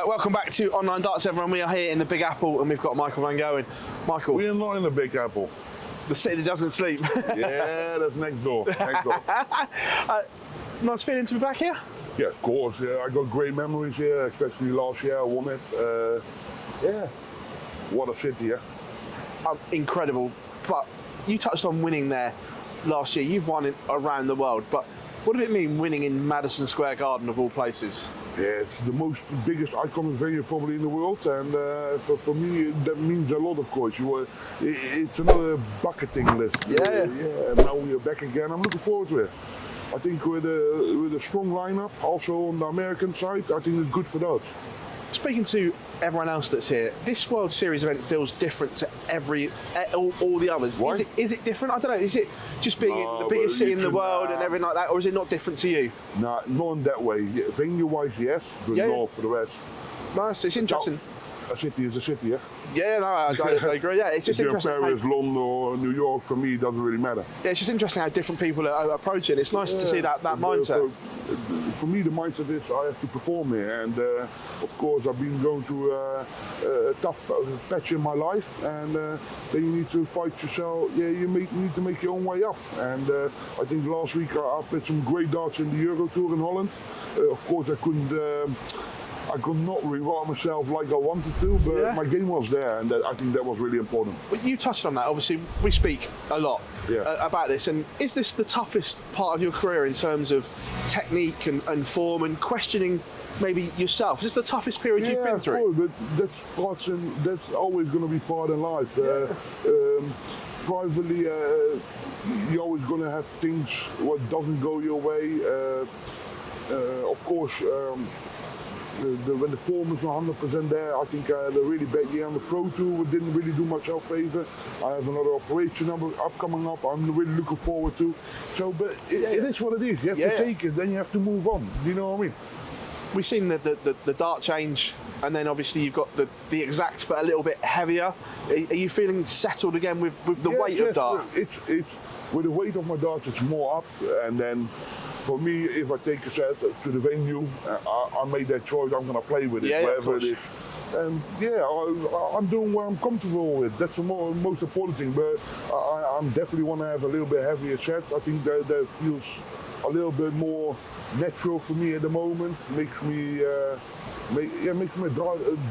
Welcome back to Online Darts, everyone. We are here in the Big Apple and we've got Michael van Gerwen. Michael. We are not in the Big Apple. The city that doesn't sleep. Yeah, that's next door. Nice feeling to be back here? Yeah, of course. I got great memories here, especially last year I won it. Yeah, what a city, yeah. Incredible. But you touched on winning there last year. You've won it around the world, but what did it mean winning in Madison Square Garden of all places? Yeah, it's the biggest iconic venue probably in the world, and for me that means a lot, of course. It's another bucketing list. Yeah. Now we're back again. I'm looking forward to it. I think with a strong lineup, also on the American side, I think it's good for those. Speaking to everyone else that's here, this World Series event feels different to all the others. Why? Is it different? I don't know. Is it just being the biggest city in the world and everything like that, or is it not different to you? Nah, not in that way. Venue-wise, yes, but not for the rest. Nice. It's interesting. A city is a city, yeah? Yeah, no, I agree. Yeah, it's just if you're interesting. Paris, London, or New York, for me, it doesn't really matter. Yeah, it's just interesting how different people are approaching it. It's nice to see that mindset. For me, the mindset is I have to perform here, and of course, I've been going through a tough patch in my life, and then you need to fight yourself. Yeah, you need to make your own way up. And I think last week I played some great darts in the Euro Tour in Holland. Of course, I could not reward myself like I wanted to, but my game was there, and I think that was really important. But you touched on that. Obviously, we speak a lot about this. And is this the toughest part of your career in terms of technique and form and questioning maybe yourself? Is this the toughest period you've been through? Yeah, but that's always going to be part of life. Privately, you're always going to have things what doesn't go your way. Of course. When the form is not 100% there, I think the really bad year on the Pro Tour didn't really do myself favour. I have another operation coming up. I'm really looking forward to. So, but it is what it is. You have to take it, then you have to move on. Do you know what I mean? We've seen the dart change, and then obviously you've got the exact but a little bit heavier. Are you feeling settled again with the weight of dart? It's with the weight of my darts, it's more up, and then. For me, if I take a set to the venue, I made that choice. I'm going to play with it, wherever it is. And I'm doing what I'm comfortable with. That's the most important thing. But I definitely want to have a little bit heavier set. I think that feels a little bit more natural for me at the moment. Makes me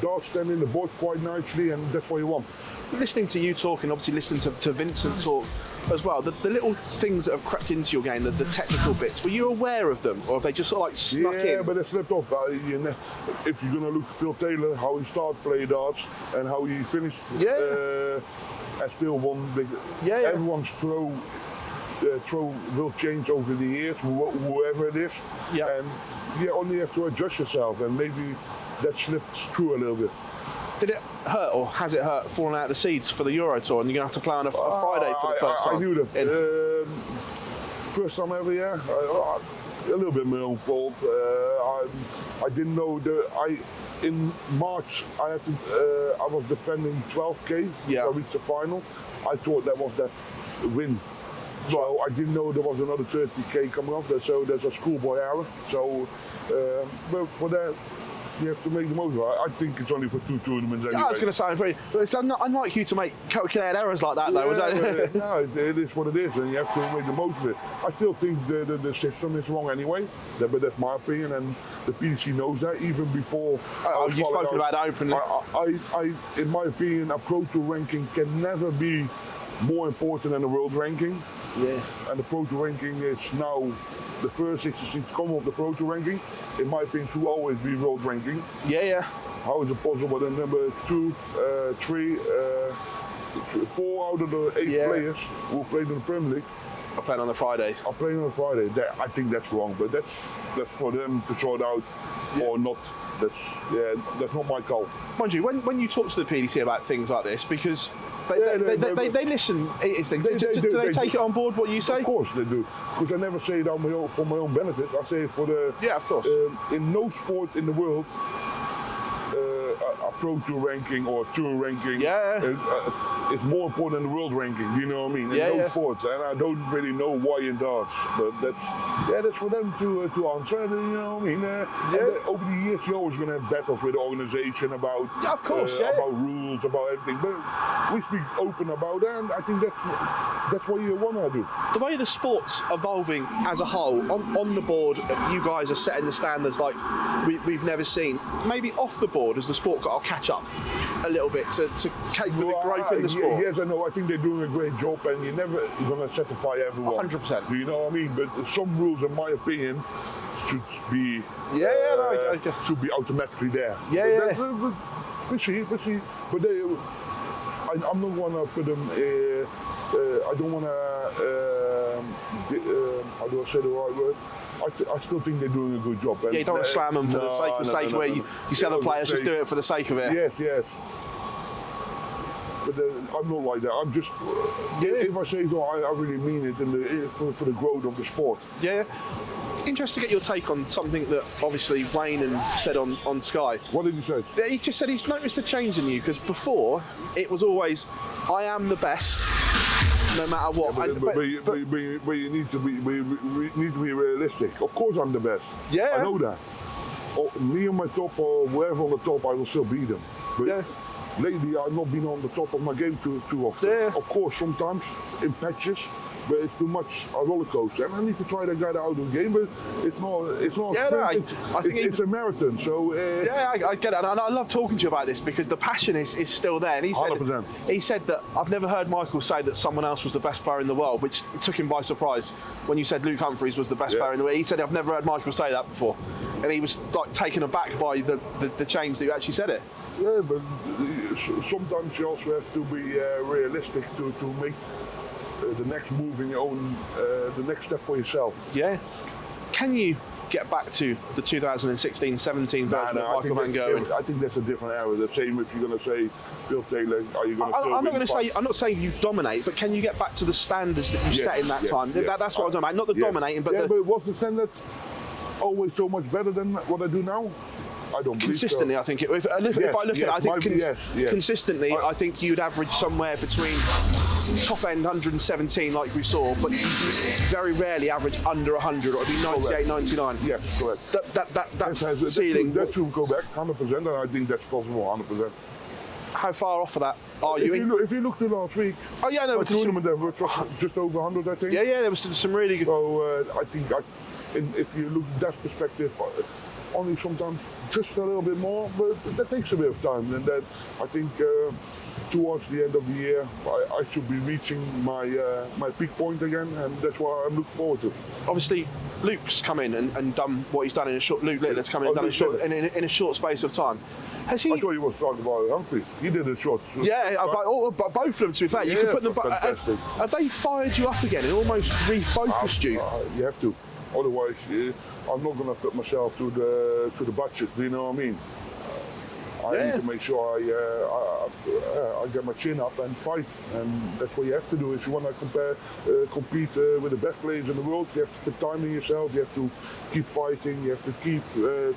dart stand in the board quite nicely, and that's what you want. Listening to you talk and obviously listening to Vincent talk as well, the little things that have crept into your game, the technical bits, were you aware of them, or have they just sort of like snuck in? Yeah, but they slipped off. If you're going to look at Phil Taylor, how he started playing darts and how he finished as Phil won, everyone's throw will change over the years, whoever it is. Yeah. And you only have to adjust yourself, and maybe that slipped through a little bit. Did it hurt, or has it hurt falling out of the seeds for the Euro Tour, and you're going to have to play on a Friday for the first time? I knew that. First time ever, a little bit my own fault. I didn't know in March I was defending 12K. I reached the final. I thought that was that win. So I didn't know there was another 30K coming up. So there's a schoolboy error. So, but for that. You have to make the most of it. I think it's only for 2 tournaments anyway. I was going to say, it's unlike you to make calculated errors like that, though. No, it is what it is, and you have to make the most of it. I still think the system is wrong anyway, but that's my opinion, and the PDC knows that even before. You've spoken about it openly. In my opinion, a Pro Tour ranking can never be more important than the world ranking. Yeah. And the Pro Tour ranking is now the first 66 come of the Pro Tour ranking. In my opinion, to always be world ranking. Yeah. How is it possible that number 2, 3, 4 out of the 8 players who played in the Premier League are playing on the Friday? Are playing on the Friday. I think that's wrong, but that's for them to sort out or not. That's not my call. Mind you, when you talk to the PDC about things like this, because they listen. Do they take it on board what you say? Of course they do, because I never say it for my own benefit. I say it for the. Yeah, of course. In no sport in the world, a Pro Tour ranking or Tour ranking. It's more important than the world ranking. You know what I mean? In those sports, and I don't really know why in darts, but that's for them to answer. You know what I mean? And over the years, you're always going to have battles with the organization about about rules, about everything. But we speak open about that, and I think that's what you want to do. The way the sport's evolving as a whole, on the board, you guys are setting the standards like we've never seen. Maybe off the board, as the sport got to catch up a little bit to cater for the growth in the sport. Yes, I know. I think they're doing a great job, and you're going to satisfy everyone. 100%. Do you know what I mean? But some rules, in my opinion, should be should be automatically there. We see. But I'm not going to put them. I don't want to. How do I say the right word? I still think they're doing a good job. And you don't want to slam them for the sake of it. You see other players just do it for the sake of it. Yes. But I'm not like that. I'm just, if I say so, I really mean it for the growth of the sport. Yeah. Interested to get your take on something that obviously Wayne said on Sky. What did he say? He just said he's noticed a change in you, because before it was always, I am the best, no matter what. But you need to be realistic. Of course I'm the best. Yeah. I know that. Me on my top or whoever on the top, I will still beat them. But lately I've not been on the top of my game too often. Yeah. Of course, sometimes in patches, but it's too much a roller coaster. And I need to try to get out of the game, but it's not a sprint. I think it's a marathon. So I get it, and I love talking to you about this because the passion is still there. And he said that I've never heard Michael say that someone else was the best player in the world, which took him by surprise when you said Luke Humphries was the best player in the world. He said, I've never heard Michael say that before, and he was like taken aback by the change that you actually said it. Yeah, but sometimes you also have to be realistic to make the next move in your own, the next step for yourself. Yeah. Can you get back to the 2016-17 version of Michael van Gerwen? I think that's a different era. The same if you're going to say Phil Taylor, are you going to I'm not saying you dominate, but can you get back to the standards that you set in that time? That's what I'm talking about. Not the dominating, but but was the standard always so much better than what I do now? I don't consistently, believe so. I think. If I look at it, I think consistently, I think you'd average somewhere between top end 117 like we saw, but you very rarely average under 100, or it'd be 98, 99. Yes, correct. That ceiling. That should go back 100%, and I think that's possible 100%. How far off of that are you? If you look to last week, the tournament there were just over 100, I think. Yeah, there was some really good. So I think if you look at that perspective, only sometimes just a little bit more, but that takes a bit of time. And then I think towards the end of the year, I should be reaching my peak point again, and that's what I'm looking forward to. Obviously, Luke's come in and done what he's done in a short. Luke Littler's come in and done in a short space of time. Has he? I thought you were talking about Humphries. He did a short. Yeah, but both of them. To be fair, you can put them. Have they fired you up again and almost refocused you? You have to, otherwise. I'm not going to put myself to the budget. Do you know what I mean? I need to make sure I get my chin up and fight, and that's what you have to do. If you want to compete with the best players in the world, you have to put time in yourself. You have to keep fighting. You have to keep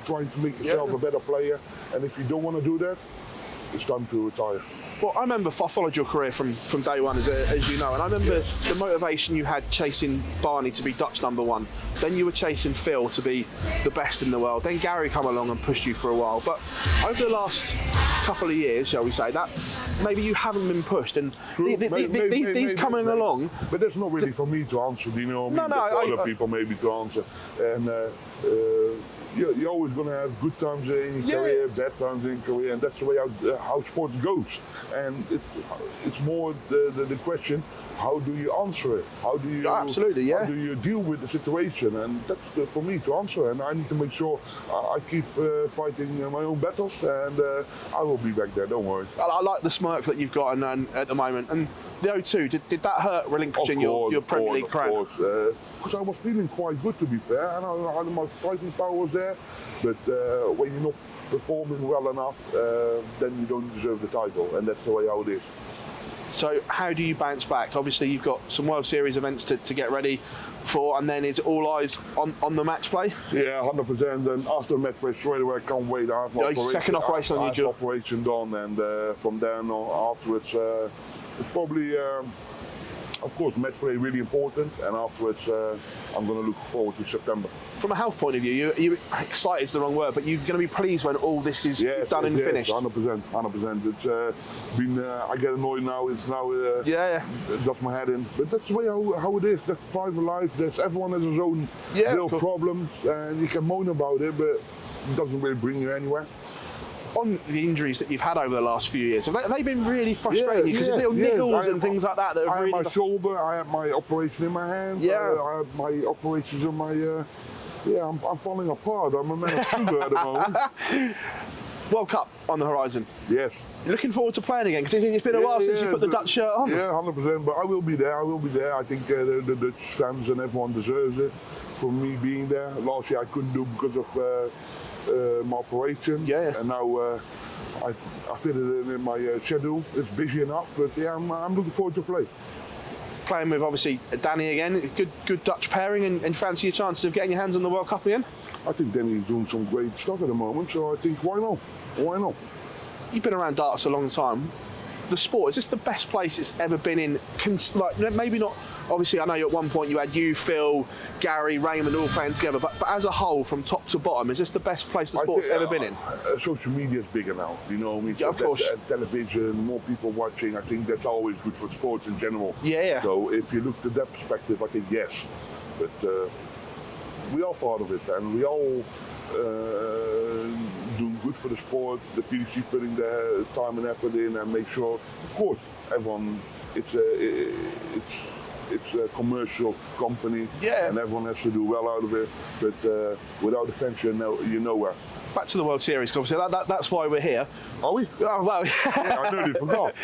trying to make yourself a better player. And if you don't want to do that, it's time to retire. Well, I remember I followed your career from day one, as you know, and I remember the motivation you had chasing Barney to be Dutch #1. Then you were chasing Phil to be the best in the world. Then Gary come along and pushed you for a while. But over the last couple of years, shall we say, that maybe you haven't been pushed. And these coming along. But that's not really for me to answer. Do you know what I mean? No, that's for other people maybe to answer. And you're always going to have good times in your career, bad times in your career, and that's the way how sport goes. And it's more the question, how do you answer it? How do you How do you deal with the situation? And that's for me to answer. And I need to make sure I keep fighting my own battles, and I will be back there. Don't worry. I like the smirk that you've got at the moment. And the O2, did that hurt relinquishing your Premier League crown? Of course, because I was feeling quite good, to be fair, and my fighting power was there. But when you're not performing well enough, then you don't deserve the title, and that's the way how it is. So how do you bounce back? Obviously, you've got some World Series events to get ready for, and then is it all eyes on the match play? Yeah, 100%. And after the match play, straight away, I can't wait. I have my second operation on your jaw. Operation done, and from then on afterwards, it's probably, of course, match play really important, and afterwards, I'm going to look forward to September. From a health point of view, you excited is the wrong word, but you're going to be pleased when all this is done and finished. 100%. It's been. I get annoyed now. It's now. Does my head in. But that's the way how it is. That's private life. Everyone has his own little problems, and you can moan about it, but it doesn't really bring you anywhere. On the injuries that you've had over the last few years, have they been really frustrating you? Because little niggles and things like that have I really... have my shoulder, I have my operation in my hand, I have my operations on my... I'm falling apart. I'm a man of sugar at the moment. World Cup on the horizon. Yes. You're looking forward to playing again? Because it's been a while since you put the Dutch shirt on. Yeah, 100%. But I will be there. I think the Dutch fans and everyone deserves it for me being there. Last year I couldn't do because of my operation. Yeah. And now I fit it in my schedule. It's busy enough, but I'm looking forward to play. Playing with obviously Danny again, good Dutch pairing, and fancy your chances of getting your hands on the World Cup again? I think Danny's doing some great stuff at the moment, so I think why not? Why not? You've been around darts a long time. The sport, is this the best place it's ever been in? Like, maybe not, obviously I know at one point you had you, Phil, Gary, Raymond all playing together, but as a whole, from top to bottom, is this the best place the sport's ever been in? Social media is bigger now, you know. I mean, yeah, of course. Television, more people watching, I think that's always good for sports in general. Yeah. So if you look at that perspective, I think yes. But we are part of it, and we all do good for the sport. The PDC putting their time and effort in, and make sure, of course, everyone. It's a commercial company, and everyone has to do well out of it. But without the fans, you're nowhere. Back to the World Series, obviously that's why we're here. Are we? Oh, well, yeah, I nearly forgot.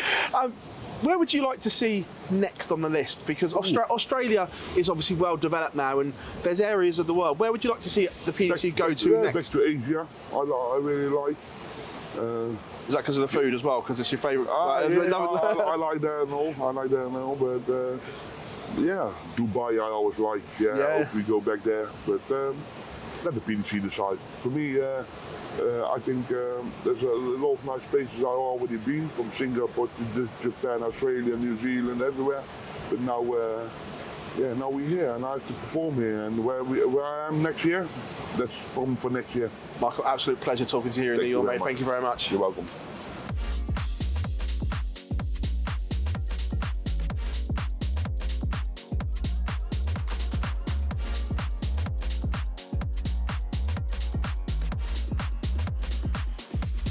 Where would you like to see next on the list? Because Australia is obviously well developed now, and there's areas of the world. Where would you like to see the PDC go to next? Back to Asia. I really like. Is that because of the food as well? Because it's your favourite? I like that and all. But Dubai I always like. I hope we go back there. But let the PDC decide. For me, I think there's a lot of nice places I've already been, from Singapore to Japan, Australia, New Zealand, everywhere. But now, now we're here, and I have to perform here. And where I am next year, that's problem for next year. Michael, absolute pleasure talking to you here in New York, mate. Thank you very much. You're welcome.